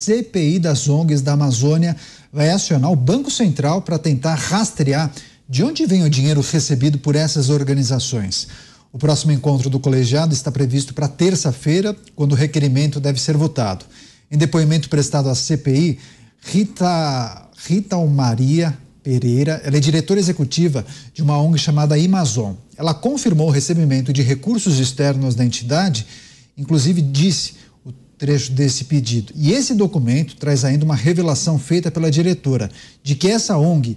CPI das ONGs da Amazônia vai acionar o Banco Central para tentar rastrear de onde vem o dinheiro recebido por essas organizações. O próximo encontro do colegiado está previsto para terça-feira, quando o requerimento deve ser votado. Em depoimento prestado à CPI, Rita Maria Pereira, ela é diretora executiva de uma ONG chamada Amazon. Ela confirmou o recebimento de recursos externos da entidade, inclusive disse o trecho desse pedido. E esse documento traz ainda uma revelação feita pela diretora de que essa ONG,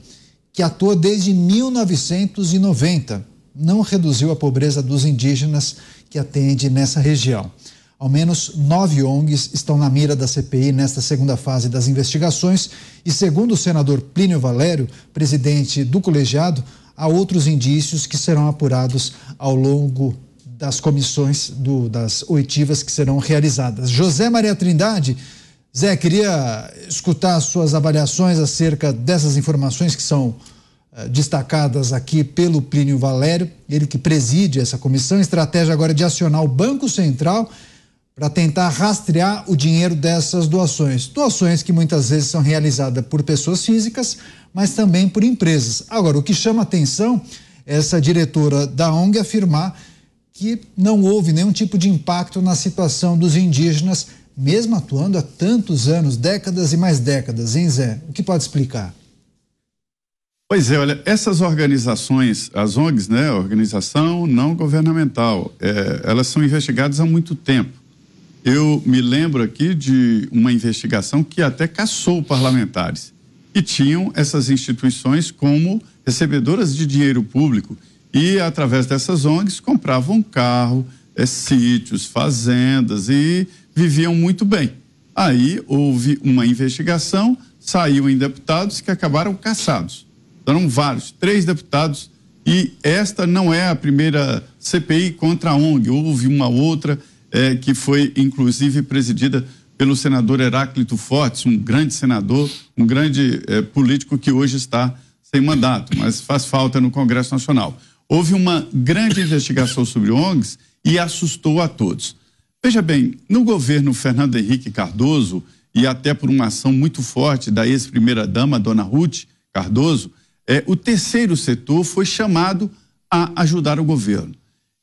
que atua desde 1990, não reduziu a pobreza dos indígenas que atende nessa região. Ao menos 9 ONGs estão na mira da CPI nesta segunda fase das investigações e, segundo o senador Plínio Valério, presidente do colegiado, há outros indícios que serão apurados ao longo das comissões das oitivas que serão realizadas. José Maria Trindade, Zé, queria escutar as suas avaliações acerca dessas informações que são destacadas aqui pelo Plínio Valério, ele que preside essa comissão. A estratégia agora é de acionar o Banco Central para tentar rastrear o dinheiro dessas doações. Doações que muitas vezes são realizadas por pessoas físicas, mas também por empresas. Agora, o que chama atenção é essa diretora da ONG afirmar que não houve nenhum tipo de impacto na situação dos indígenas, mesmo atuando há tantos anos, décadas e mais décadas, hein, Zé? O que pode explicar? Pois é, olha, essas organizações, as ONGs, né, organização não governamental, elas são investigadas há muito tempo. Eu me lembro aqui de uma investigação que até caçou parlamentares, que tinham essas instituições como recebedoras de dinheiro público e, através dessas ONGs, compravam carro, sítios, fazendas e viviam muito bem. Aí houve uma investigação, saiu em deputados que acabaram caçados. Eram vários, 3 deputados, e esta não é a primeira CPI contra a ONG. Houve uma outra que foi, inclusive, presidida pelo senador Heráclito Fortes, um grande senador, um grande político que hoje está sem mandato, mas faz falta no Congresso Nacional. Houve uma grande investigação sobre ONGs e assustou a todos. Veja bem, no governo Fernando Henrique Cardoso, e até por uma ação muito forte da ex-primeira-dama, dona Ruth Cardoso, o terceiro setor foi chamado a ajudar o governo.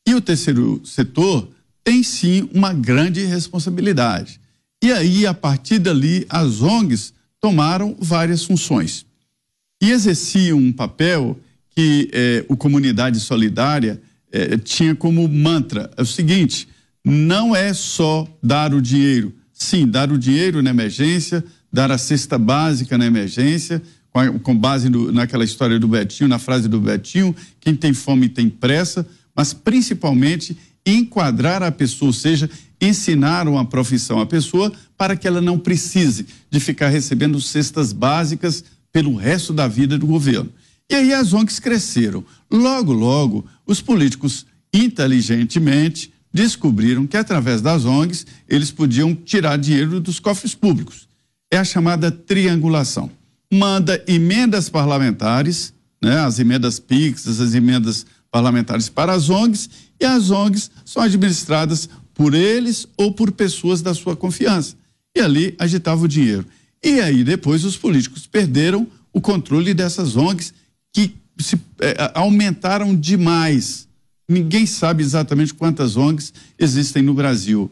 E o terceiro setor tem sim uma grande responsabilidade. E aí, a partir dali, as ONGs tomaram várias funções e exerciam um papel que o Comunidade Solidária tinha como mantra. É o seguinte: não é só dar o dinheiro, sim, dar o dinheiro na emergência, dar a cesta básica na emergência, com base naquela história do Betinho, na frase do Betinho, quem tem fome tem pressa, mas principalmente enquadrar a pessoa, ou seja, ensinar uma profissão à pessoa para que ela não precise de ficar recebendo cestas básicas pelo resto da vida do governo. E aí as ONGs cresceram. Logo, logo, os políticos inteligentemente descobriram que através das ONGs eles podiam tirar dinheiro dos cofres públicos. É a chamada triangulação. Manda emendas parlamentares, né, as emendas PIX, as emendas parlamentares para as ONGs, e as ONGs são administradas por eles ou por pessoas da sua confiança. E ali agitava o dinheiro. E aí depois os políticos perderam o controle dessas ONGs que aumentaram demais. Ninguém sabe exatamente quantas ONGs existem no Brasil.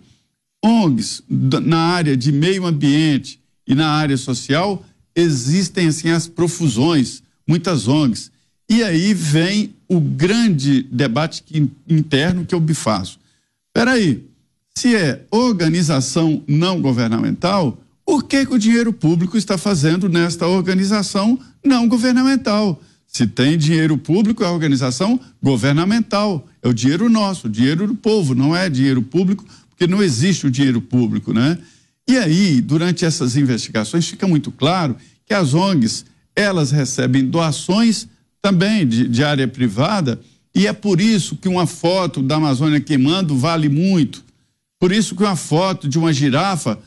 ONGs na área de meio ambiente e na área social existem assim as profusões, muitas ONGs. E aí vem o grande debate interno que eu me faço. Espera aí, se é organização não governamental, o que o dinheiro público está fazendo nesta organização não governamental? Se tem dinheiro público, é organização governamental, é o dinheiro nosso, o dinheiro do povo, não é dinheiro público, porque não existe o dinheiro público, né? E aí, durante essas investigações, fica muito claro que as ONGs, elas recebem doações também de área privada, e é por isso que uma foto da Amazônia queimando vale muito. Por isso que uma foto de uma girafa,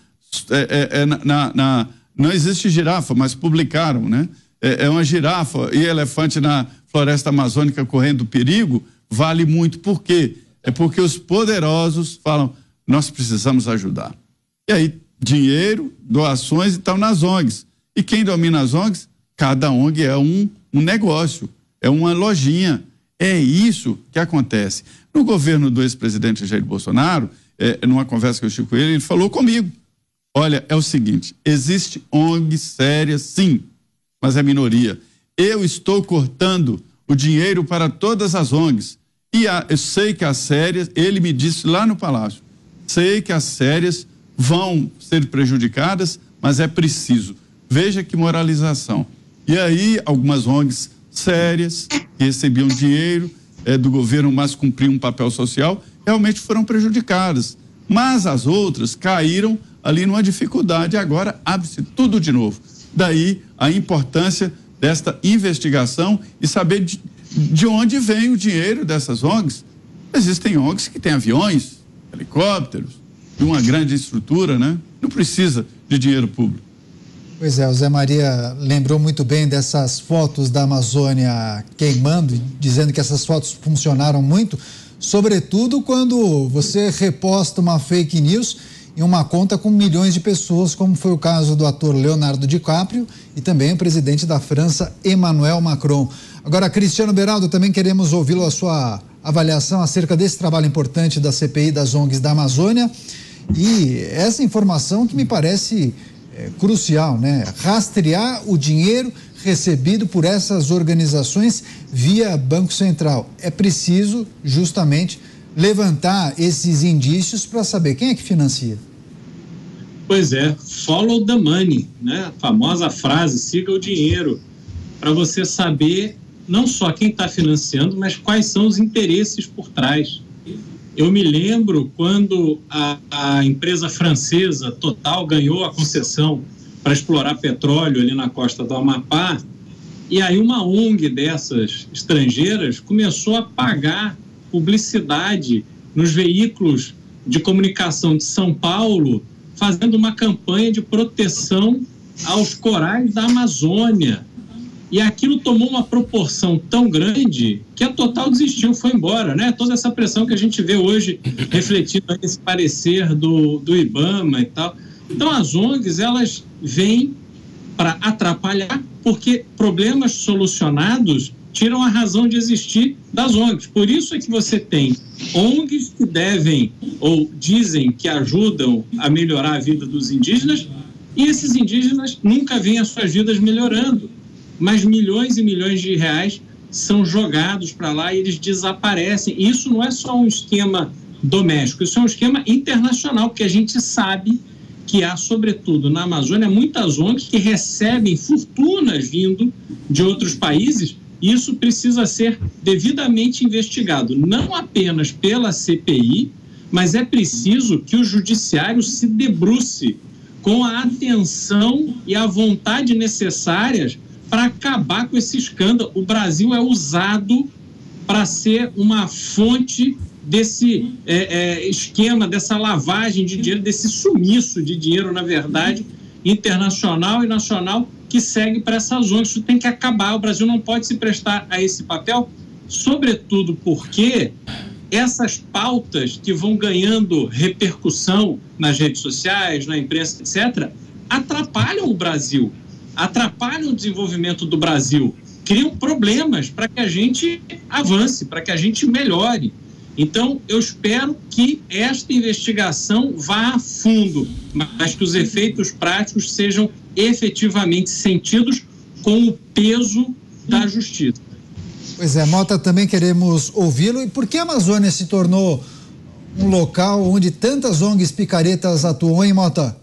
não existe girafa, mas publicaram, né? Uma girafa e elefante na floresta amazônica correndo perigo, vale muito. Por quê? É porque os poderosos falam, nós precisamos ajudar. E aí dinheiro, doações e tal nas ONGs. E quem domina as ONGs? Cada ONG é um negócio, é uma lojinha. É isso que acontece. No governo do ex-presidente Jair Bolsonaro, numa conversa que eu tive com ele falou comigo: olha, é o seguinte, existe ONG séria, sim, mas é minoria. Eu estou cortando o dinheiro para todas as ONGs. E eu sei que as sérias, ele me disse lá no Palácio, sei que as sérias vão ser prejudicadas, mas é preciso. Veja que moralização. E aí, algumas ONGs sérias, que recebiam dinheiro do governo, mas cumpriam um papel social, realmente foram prejudicadas. Mas as outras caíram ali numa dificuldade, agora abre-se tudo de novo. Daí a importância desta investigação e saber de onde vem o dinheiro dessas ONGs. Existem ONGs que têm aviões, helicópteros, e uma grande estrutura, né? Não precisa de dinheiro público. Pois é, o Zé Maria lembrou muito bem dessas fotos da Amazônia queimando, dizendo que essas fotos funcionaram muito, sobretudo quando você reposta uma fake news em uma conta com milhões de pessoas, como foi o caso do ator Leonardo DiCaprio e também o presidente da França, Emmanuel Macron. Agora, Cristiano Beraldo, também queremos ouvi-lo, a sua avaliação acerca desse trabalho importante da CPI das ONGs da Amazônia e essa informação que me parece crucial, né? Rastrear o dinheiro recebido por essas organizações via Banco Central. É preciso justamente levantar esses indícios para saber quem é que financia. Pois é, follow the money, né? A famosa frase, siga o dinheiro, para você saber não só quem está financiando, mas quais são os interesses por trás. Eu me lembro quando a empresa francesa Total ganhou a concessão para explorar petróleo ali na costa do Amapá, e aí uma ONG dessas estrangeiras começou a pagar publicidade nos veículos de comunicação de São Paulo, fazendo uma campanha de proteção aos corais da Amazônia. E aquilo tomou uma proporção tão grande que a Total desistiu, foi embora, né? Toda essa pressão que a gente vê hoje refletindo nesse parecer do IBAMA e tal. Então, as ONGs, elas vêm para atrapalhar, porque problemas solucionados tiram a razão de existir das ONGs. Por isso é que você tem ONGs que devem ou dizem que ajudam a melhorar a vida dos indígenas, e esses indígenas nunca veem as suas vidas melhorando. Mas milhões e milhões de reais são jogados para lá e eles desaparecem. E isso não é só um esquema doméstico, isso é um esquema internacional, porque a gente sabe que há, sobretudo na Amazônia, muitas ONGs que recebem fortunas vindo de outros países, e isso precisa ser devidamente investigado, não apenas pela CPI, mas é preciso que o judiciário se debruce com a atenção e a vontade necessárias para acabar com esse escândalo. O Brasil é usado para ser uma fonte desse esquema, dessa lavagem de dinheiro, desse sumiço de dinheiro, na verdade, internacional e nacional, que segue para essas ONGs. Isso tem que acabar. O Brasil não pode se prestar a esse papel, sobretudo porque essas pautas que vão ganhando repercussão nas redes sociais, na imprensa, etc., atrapalham o Brasil, atrapalham o desenvolvimento do Brasil, criam problemas para que a gente avance, para que a gente melhore. Então, eu espero que esta investigação vá a fundo, mas que os efeitos práticos sejam efetivamente sentidos com o peso da justiça. Pois é, Mota, também queremos ouvi-lo. E por que a Amazônia se tornou um local onde tantas ONGs picaretas atuam, hein, Mota?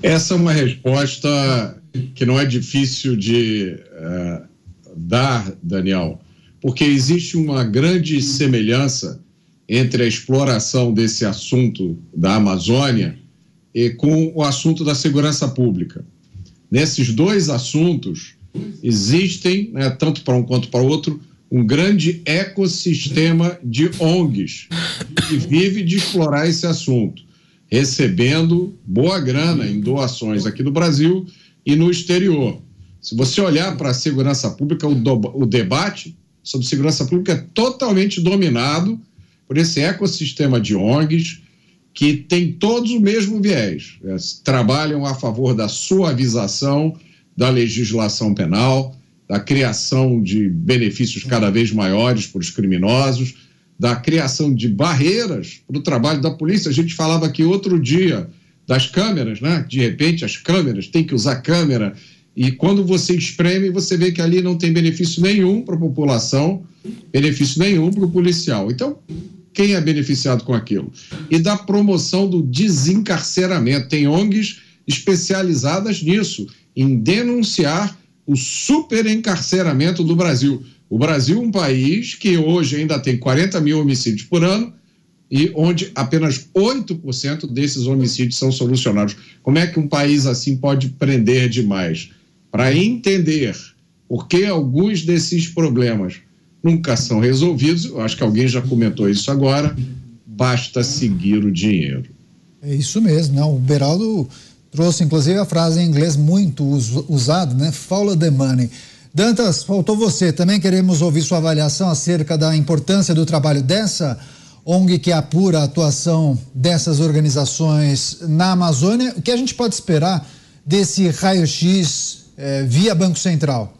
Essa é uma resposta que não é difícil de dar, Daniel, porque existe uma grande semelhança entre a exploração desse assunto da Amazônia e com o assunto da segurança pública. Nesses dois assuntos existem, né, tanto para um quanto para o outro, um grande ecossistema de ONGs que vive de explorar esse assunto, recebendo boa grana em doações aqui no Brasil e no exterior. Se você olhar para a segurança pública, o debate sobre segurança pública é totalmente dominado por esse ecossistema de ONGs que têm todos o mesmo viés, trabalham a favor da suavização da legislação penal, da criação de benefícios cada vez maiores para os criminosos, da criação de barreiras para o trabalho da polícia. A gente falava aqui outro dia das câmeras, né? De repente as câmeras, tem que usar câmera, e quando você espreme, você vê que ali não tem benefício nenhum para a população, benefício nenhum para o policial. Então, quem é beneficiado com aquilo? E da promoção do desencarceramento. Tem ONGs especializadas nisso, em denunciar o superencarceramento do Brasil. O Brasil é um país que hoje ainda tem 40 mil homicídios por ano e onde apenas 8% desses homicídios são solucionados. Como é que um país assim pode prender demais? Para entender por que alguns desses problemas nunca são resolvidos, eu acho que alguém já comentou isso agora, basta seguir o dinheiro. É isso mesmo, não? O Beraldo trouxe inclusive a frase em inglês muito usada, né? Follow the money. Dantas, faltou você. Também queremos ouvir sua avaliação acerca da importância do trabalho dessa ONG que apura a atuação dessas organizações na Amazônia. O que a gente pode esperar desse raio-x via Banco Central?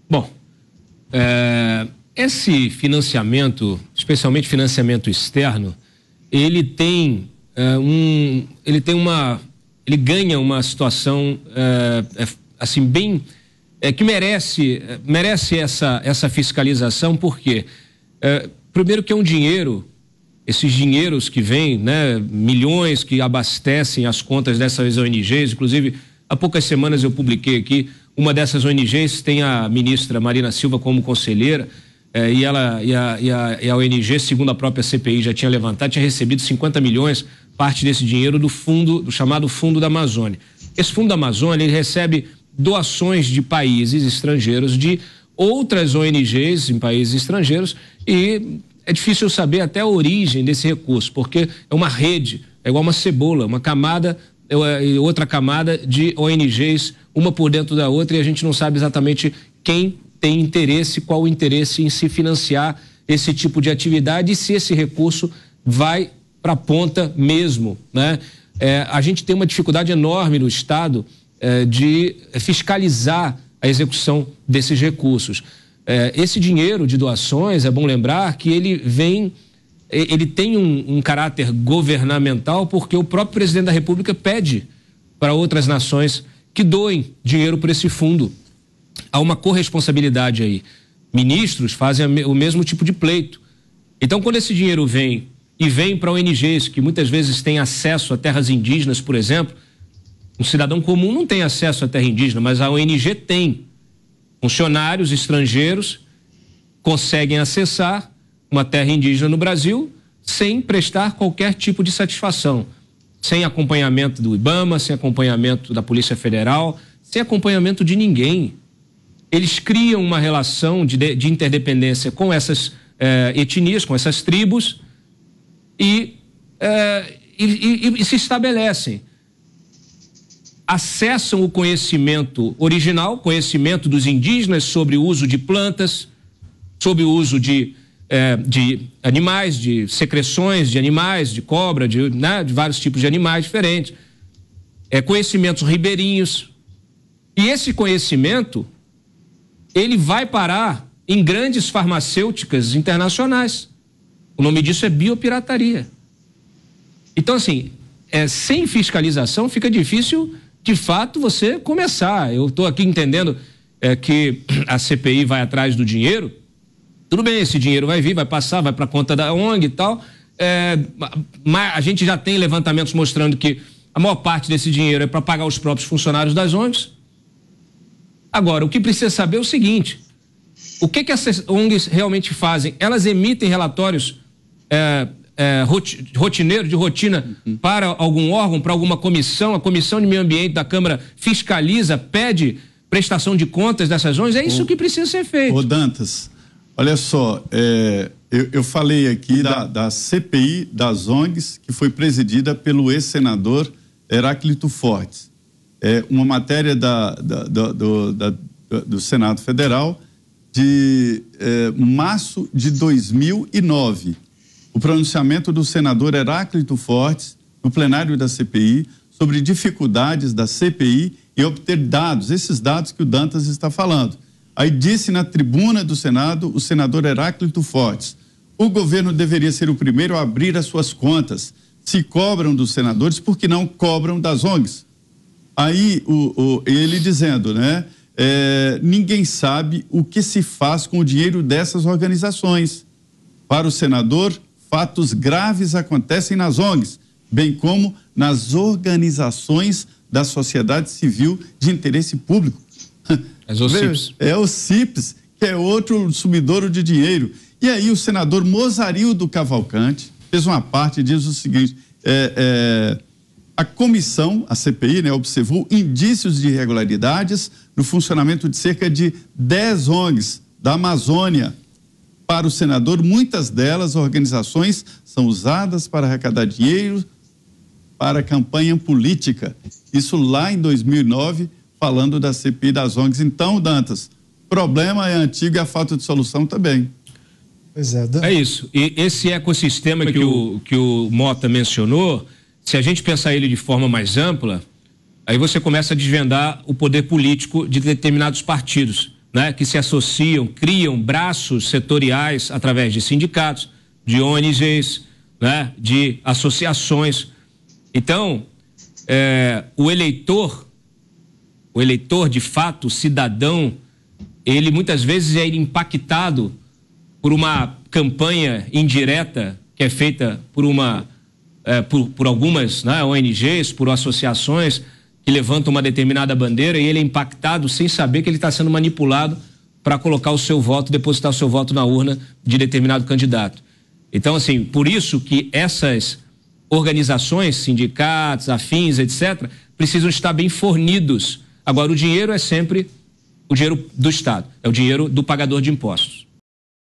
Bom, esse financiamento, especialmente financiamento externo, ele ganha uma situação assim bem que merece essa fiscalização. Por quê? Primeiro que é um dinheiro, esses dinheiros que vêm, né, milhões que abastecem as contas dessas ONGs. Inclusive, há poucas semanas eu publiquei aqui, uma dessas ONGs tem a ministra Marina Silva como conselheira, e a ONG, segundo a própria CPI já tinha levantado, tinha recebido 50 milhões, parte desse dinheiro do chamado Fundo da Amazônia. Esse Fundo da Amazônia, ele recebe doações de países estrangeiros, de outras ONGs em países estrangeiros, e é difícil saber até a origem desse recurso, porque é uma rede, é igual uma cebola, uma camada e outra camada de ONGs, uma por dentro da outra, e a gente não sabe exatamente quem tem interesse, qual o interesse em se financiar esse tipo de atividade e se esse recurso vai para a ponta mesmo, né? A gente tem uma dificuldade enorme no Estado de fiscalizar a execução desses recursos. Esse dinheiro de doações, é bom lembrar que ele tem um caráter governamental, porque o próprio presidente da República pede para outras nações que doem dinheiro para esse fundo. Há uma corresponsabilidade aí. Ministros fazem o mesmo tipo de pleito. Então, quando esse dinheiro vem para ONGs que muitas vezes têm acesso a terras indígenas, por exemplo, um cidadão comum não tem acesso à terra indígena, mas a ONG tem. Funcionários estrangeiros conseguem acessar uma terra indígena no Brasil sem prestar qualquer tipo de satisfação, sem acompanhamento do IBAMA, sem acompanhamento da Polícia Federal, sem acompanhamento de ninguém. Eles criam uma relação de interdependência com essas etnias, com essas tribos e se estabelecem. Acessam o conhecimento original, conhecimento dos indígenas sobre o uso de plantas, sobre o uso de animais, de secreções de animais, de cobra, de vários tipos de animais diferentes, conhecimentos ribeirinhos. E esse conhecimento, ele vai parar em grandes farmacêuticas internacionais. O nome disso é biopirataria. Então, assim, sem fiscalização fica difícil, de fato, você começar. Eu estou aqui entendendo que a CPI vai atrás do dinheiro. Tudo bem, esse dinheiro vai vir, vai passar, vai para a conta da ONG e tal. Mas a gente já tem levantamentos mostrando que a maior parte desse dinheiro é para pagar os próprios funcionários das ONGs. Agora, o que precisa saber é o seguinte: o que essas ONGs realmente fazem? Elas emitem relatórios rotineiros, de rotina, para algum órgão, para alguma comissão? A Comissão de Meio Ambiente da Câmara fiscaliza, pede prestação de contas dessas ONGs? É isso que precisa ser feito. Ô Dantas, olha só, eu falei aqui da CPI das ONGs, que foi presidida pelo ex-senador Heráclito Fortes. Uma matéria do Senado Federal de março de 2009. o pronunciamento do senador Heráclito Fortes, no plenário da CPI, sobre dificuldades da CPI em obter dados, esses dados que o Dantas está falando. Aí disse na tribuna do Senado o senador Heráclito Fortes: o governo deveria ser o primeiro a abrir as suas contas. Se cobram dos senadores, por que não cobram das ONGs? Aí ele dizendo, né? Ninguém sabe o que se faz com o dinheiro dessas organizações. Para o senador, fatos graves acontecem nas ONGs, bem como nas organizações da sociedade civil de interesse público. Mas o CIPS. É o CIPS, que é outro sumidouro de dinheiro. E aí o senador Mozarildo Cavalcante fez uma parte e diz o seguinte: a comissão, a CPI, né, observou indícios de irregularidades no funcionamento de cerca de 10 ONGs da Amazônia. Para o senador, muitas delas, organizações, são usadas para arrecadar dinheiro para campanha política. Isso lá em 2009, falando da CPI das ONGs. Então, Dantas, o problema é antigo e a falta de solução também. Pois é, É isso. E esse ecossistema que o Mota mencionou, se a gente pensar ele de forma mais ampla, aí você começa a desvendar o poder político de determinados partidos, né, que se associam, criam braços setoriais através de sindicatos, de ONGs, né, de associações. Então, o eleitor de fato, o cidadão, ele muitas vezes é impactado por uma campanha indireta que é feita por algumas, né, ONGs, por associações que levantam uma determinada bandeira, e ele é impactado sem saber que ele está sendo manipulado para colocar o seu voto, depositar o seu voto na urna de determinado candidato. Então, assim, por isso que essas organizações, sindicatos, afins, etc., precisam estar bem fornidos. Agora, o dinheiro é sempre o dinheiro do Estado, é o dinheiro do pagador de impostos.